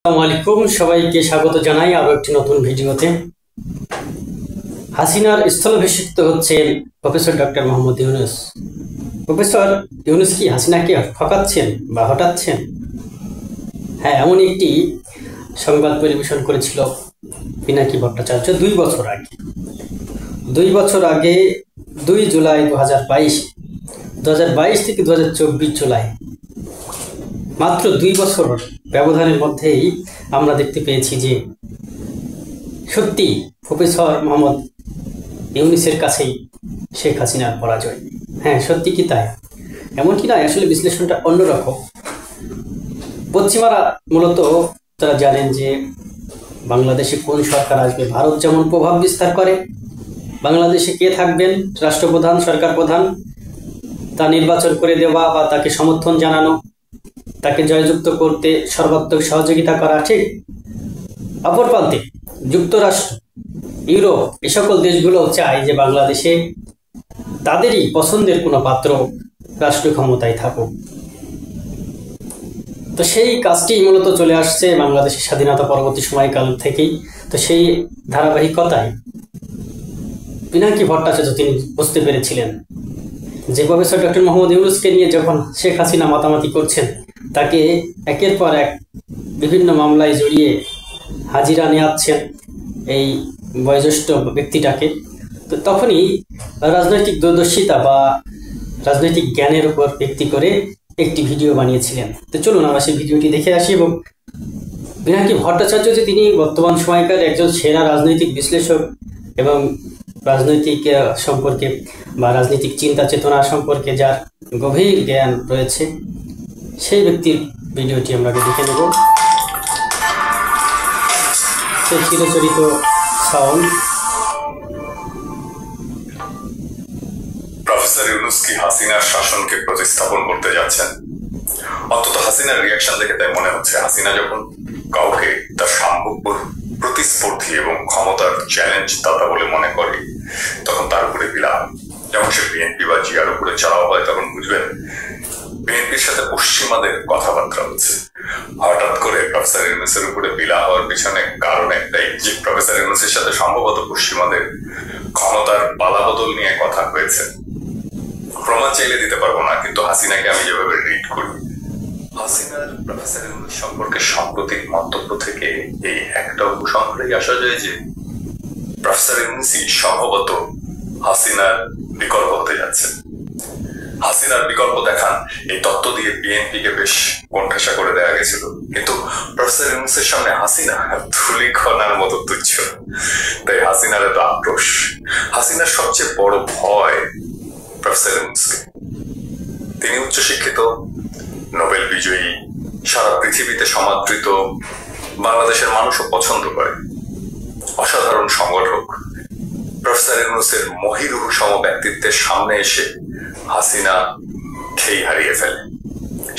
আসসালামু আলাইকুম, সবাইকে স্বাগত জানাই আরো একটি নতুন ভিডিওতে। হাসিনার স্থলাভিষিক্ত হচ্ছেন professor doctor Mohammad Yunus. Professor Yunus কি হাসিনাকে ঠকাচ্ছেন বা হটাচ্ছেন? হ্যাঁ, এমন একটি সংবাদ পরিবেশন করেছিল পিনাকি ভট্টাচার্য 2 বছর আগে। 2 বছর আগে 2 জুলাই 2022 থেকে 2024 জুলাই, মাত্র 2 বছর ব্যবধানের মধ্যেই আমরা দেখতে পেয়েছি যে সত্যি প্রফেসর মোহাম্মদ ইউনূসের কাছেই শেখ হাসিনার পরাজয়। হ্যাঁ, সত্যি কি তাই? এমনকি নয়, আসলে বিশ্লেষণটা অন্যরকম। পশ্চিমারা মূলত তারা জানেন যে বাংলাদেশে কোন সরকার আসবে। ভারত যেমন প্রভাব বিস্তার করে, বাংলাদেশে কে থাকবেন রাষ্ট্রপ্রধান, সরকার প্রধান, তা নির্বাচন করে দেওয়া বা তাকে সমর্থন জানানো, তাকে জয়যুক্ত করতে সর্বাত্মক সহযোগিতা করা। ঠিক অপর প্রান্তে যুক্তরাষ্ট্র, ইউরোপ, এ সকল দেশগুলো চায় যে বাংলাদেশে তাদেরই পছন্দের কোনো পাত্র রাষ্ট্র ক্ষমতায় থাকুক। তো সেই কাজটি মূলত চলে আসছে বাংলাদেশের স্বাধীনতা পরবর্তী সময়কাল থেকেই। তো সেই ধারাবাহিকতায় পিনাকি ভট্টাচার্য তিনি বুঝতে পেরেছিলেন যে প্রফেসর ডক্টর মোহাম্মদ ইউনূসকে নিয়ে যখন শেখ হাসিনা মাতামাতি করছেন, তাকে একের পর এক বিভিন্ন মামলায় জড়িয়ে হাজিরা নেওয়াচ্ছেন এই বয়োজ্যেষ্ঠ ব্যক্তিটাকে, তো তখনই রাজনৈতিক দূরদর্শিতা বা রাজনৈতিক জ্ঞানের উপর ভিত্তি করে একটি ভিডিও বানিয়েছিলেন। তো চলুন আমরা সেই ভিডিওটি দেখে আসি। এবং পিনাকি ভট্টাচার্য যে তিনি বর্তমান সময়কার একজন সেরা রাজনৈতিক বিশ্লেষক এবং রাজনৈতিক সম্পর্কে বা রাজনৈতিক চিন্তা চেতনা সম্পর্কে যার গভীর জ্ঞান রয়েছে, সেই ব্যক্তির ভিডিওটি আমরা দেখে নেব। সেই চিরচরিত সাউন্ড। প্রফেসর ইউনূস কি হাসিনার শাসনকে প্রতিস্থাপন করতে যাচ্ছেন? অন্তত হাসিনার রিয়াকশন দেখে তাই মনে হচ্ছে, হাসিনা যখন কাউকে তার সম্ভাব্য প্রতিস্পর্ধী এবং ক্ষমতার চ্যালেঞ্জ দাতা বলে মনে করে, তখন তার উপরে বিলাপ। যখন সে বিএনপি বা জিয়ার উপরে চড়াও হয়, তখন বুঝবেন বিএনপির সাথে পশ্চিমাদের কথাবার্তা হচ্ছে। হঠাৎ করে প্রফেসর ইউনূসের উপরে বিলা হওয়ার পিছনে কারণ একটাই, যে প্রফেসর ইউনূসের সাথে সম্ভবত পশ্চিমাদের ক্ষমতার পালাবদল নিয়ে কথা হয়েছে। প্রমাণ চাইলে দিতে পারবো না, কিন্তু হাসিনাকে আমি যেভাবে রিড করি, হাসিনার প্রফেসর ইউনূস সম্পর্কে সাম্প্রতিক মন্তব্য থেকে এই একটা উপসংহারেই আসা যায় যে প্রফেসর ইউনূসই সম্ভবত হাসিনার বিকল্প হতে যাচ্ছে। হাসিনার বিকল্প দেখান এই তত্ত্ব দিয়ে বিএনপিকে বেশ কোণঠাসা করে দেওয়া গেছিল, কিন্তু প্রফেসর ইউনূসের সামনে হাসিনা ধূলিকণার মতো তুচ্ছ। তাই হাসিনার এত আক্রোশ। হাসিনার সবচেয়ে বড় ভয় প্রফেসর ইউনূসকে। তিনি উচ্চশিক্ষিত, নোবেল বিজয়ী, সারা পৃথিবীতে সমাদৃত, বাংলাদেশের মানুষও পছন্দ করে, অসাধারণ সংগঠক। প্রফেসর ইউনূসের মহিরুহ সম ব্যক্তিত্বের সামনে এসে হাসিনা খেই হারিয়ে ফেলে।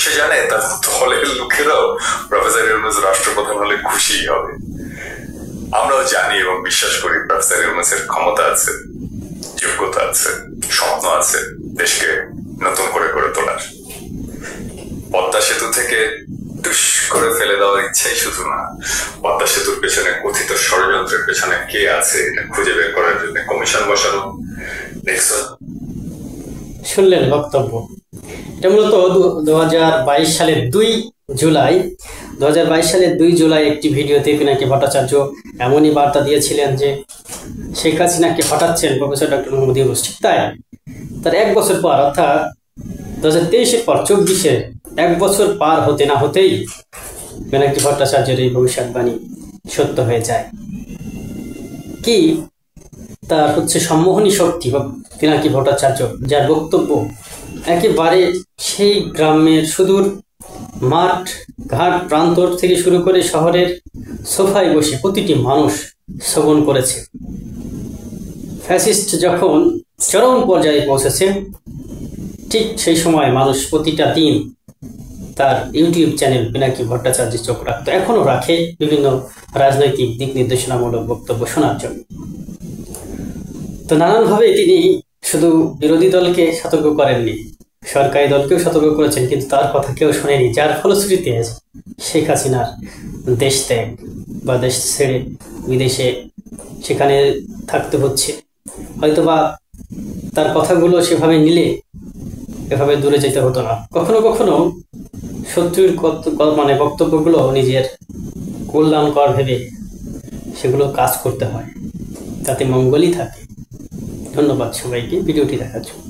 সে জানে তার দলের লোকেরাও প্রফেসর ইউনূস রাষ্ট্রপ্রধান হলে খুশি হবে। আমরাও জানি এবং বিশ্বাস করি প্রফেসর ইউনূসের ক্ষমতা আছে, যোগ্যতা আছে, স্বপ্ন আছে দেশকে নতুন করে গড়ে তোলার। পদ্মা সেতু থেকে টুস করে ফেলে দেওয়ার ইচ্ছাই শুধু না, পদ্মা সেতুর পেছনে কথিত ষড়যন্ত্রের পেছনে কে আছে এটা খুঁজে বের করার জন্য কমিশন বসানো। শুনলেন বক্তব্য। এটা মূলত 2022 সালের 2 জুলাই 2022 সালের 2 জুলাই একটি ভিডিওতে পিনাকি ভট্টাচার্য এমনই বার্তা দিয়েছিলেন যে শেখ হাসিনাকে হটাচ্ছেন প্রফেসর ডক্টর মোহাম্মদ ইউনূস। ঠিক তাই, তার 1 বছর পর, অর্থাৎ 2023-এর পর 24-এ 1 বছর পার হতে না হতেই পিনাকি ভট্টাচার্যের এই ভবিষ্যৎবাণী সত্য হয়ে যায়। কি তার হচ্ছে সম্মোহনী শক্তি বা পিনাকি ভট্টাচার্য, যার বক্তব্য একেবারে সেই গ্রামের সুদূর মাঠ ঘাট প্রান্তর থেকে শুরু করে শহরের সোফায় বসে প্রতিটি মানুষ শ্রবণ করেছে। ফ্যাসিস্ট যখন চরম পর্যায়ে পৌঁছেছে, ঠিক সেই সময় মানুষ প্রতিটা দিন তার ইউটিউব চ্যানেল পিনাকি ভট্টাচার্যের চোখ রাখত, এখনো রাখে, বিভিন্ন রাজনৈতিক দিক নির্দেশনামূলক বক্তব্য শোনার জন্য। তো নানানভাবে তিনি শুধু বিরোধী দলকে সতর্ক করেননি, সরকারি দলকেও সতর্ক করেছেন, কিন্তু তার কথা কেউ শোনেনি, যার ফলশ্রুতিতে শেখ হাসিনার দেশ ত্যাগ বা দেশ ছেড়ে বিদেশে সেখানে থাকতে হচ্ছে, হয়তোবা তার কথাগুলো সেভাবে নিলে এভাবে দূরে যেতে হতো না। কখনো কখনো শত্রুর মানে বক্তব্যগুলো নিজের কল্যাণকর ভেবে সেগুলো কাজ করতে হয়, তাতে মঙ্গলই থাকে। ধন্যবাদ সবাইকে ভিডিওটি দেখার জন্য।